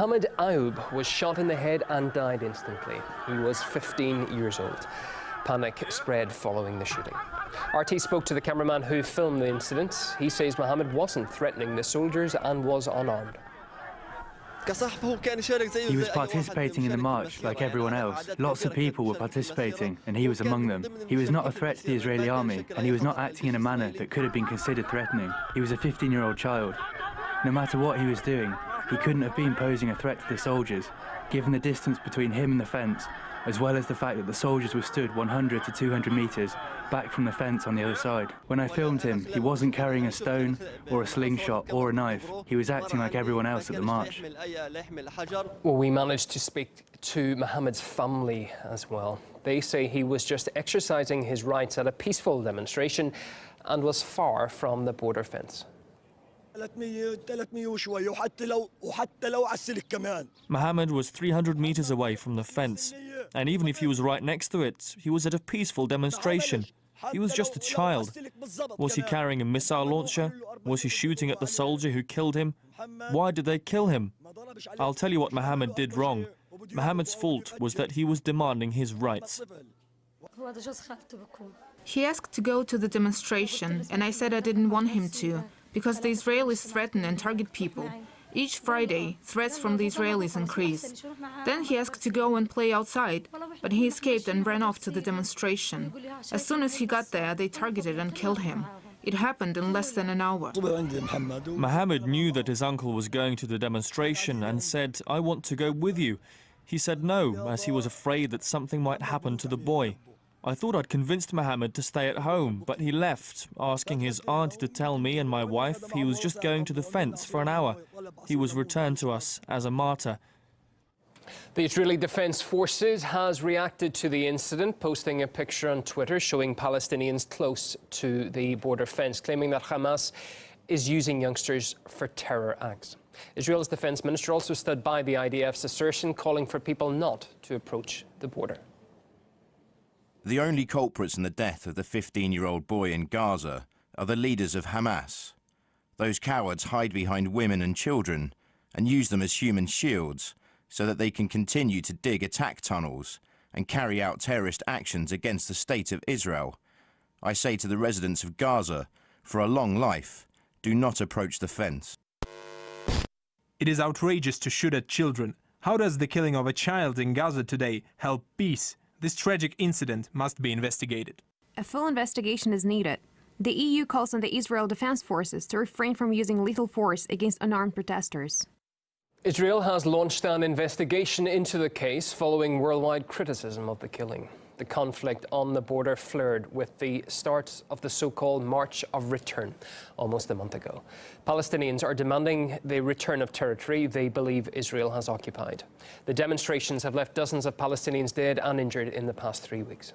Mohammed Ayoub was shot in the head and died instantly. He was 15 years old. Panic spread following the shooting. RT spoke to the cameraman who filmed the incident. He says Mohammed wasn't threatening the soldiers and was unarmed. He was participating in the march like everyone else. Lots of people were participating, and he was among them. He was not a threat to the Israeli army, and he was not acting in a manner that could have been considered threatening. He was a 15-year-old child. No matter what he was doing, he couldn't have been posing a threat to the soldiers, given the distance between him and the fence, as well as the fact that the soldiers were stood 100 to 200 meters back from the fence on the other side. When I filmed him, he wasn't carrying a stone or a slingshot or a knife. He was acting like everyone else at the march. Well, we managed to speak to Mohammed's family as well. They say he was just exercising his rights at a peaceful demonstration and was far from the border fence. Mohammed was 300 meters away from the fence, and even if he was right next to it, he was at a peaceful demonstration. He was just a child. Was he carrying a missile launcher? Was he shooting at the soldier who killed him? Why did they kill him? I'll tell you what Mohammed did wrong. Mohammed's fault was that he was demanding his rights. He asked to go to the demonstration, and I said I didn't want him to, because the Israelis threaten and target people. Each Friday, threats from the Israelis increase. Then he asked to go and play outside, but he escaped and ran off to the demonstration. As soon as he got there, they targeted and killed him. It happened in less than an hour. Mohammed knew that his uncle was going to the demonstration and said, "I want to go with you." He said no, as he was afraid that something might happen to the boy. I thought I'd convinced Mohammed to stay at home, but he left, asking his auntie to tell me and my wife he was just going to the fence for an hour. He was returned to us as a martyr. The Israeli Defense Forces has reacted to the incident, posting a picture on Twitter showing Palestinians close to the border fence, claiming that Hamas is using youngsters for terror acts. Israel's defense minister also stood by the IDF's assertion, calling for people not to approach the border. The only culprits in the death of the 15-year-old boy in Gaza are the leaders of Hamas. Those cowards hide behind women and children and use them as human shields so that they can continue to dig attack tunnels and carry out terrorist actions against the state of Israel. I say to the residents of Gaza, for a long life, do not approach the fence. It is outrageous to shoot at children. How does the killing of a child in Gaza today help peace? This tragic incident must be investigated. A full investigation is needed. The EU calls on the Israel Defense Forces to refrain from using lethal force against unarmed protesters. Israel has launched an investigation into the case following worldwide criticism of the killing. The conflict on the border flared with the start of the so-called March of Return almost a month ago. Palestinians are demanding the return of territory they believe Israel has occupied. The demonstrations have left dozens of Palestinians dead and injured in the past 3 weeks.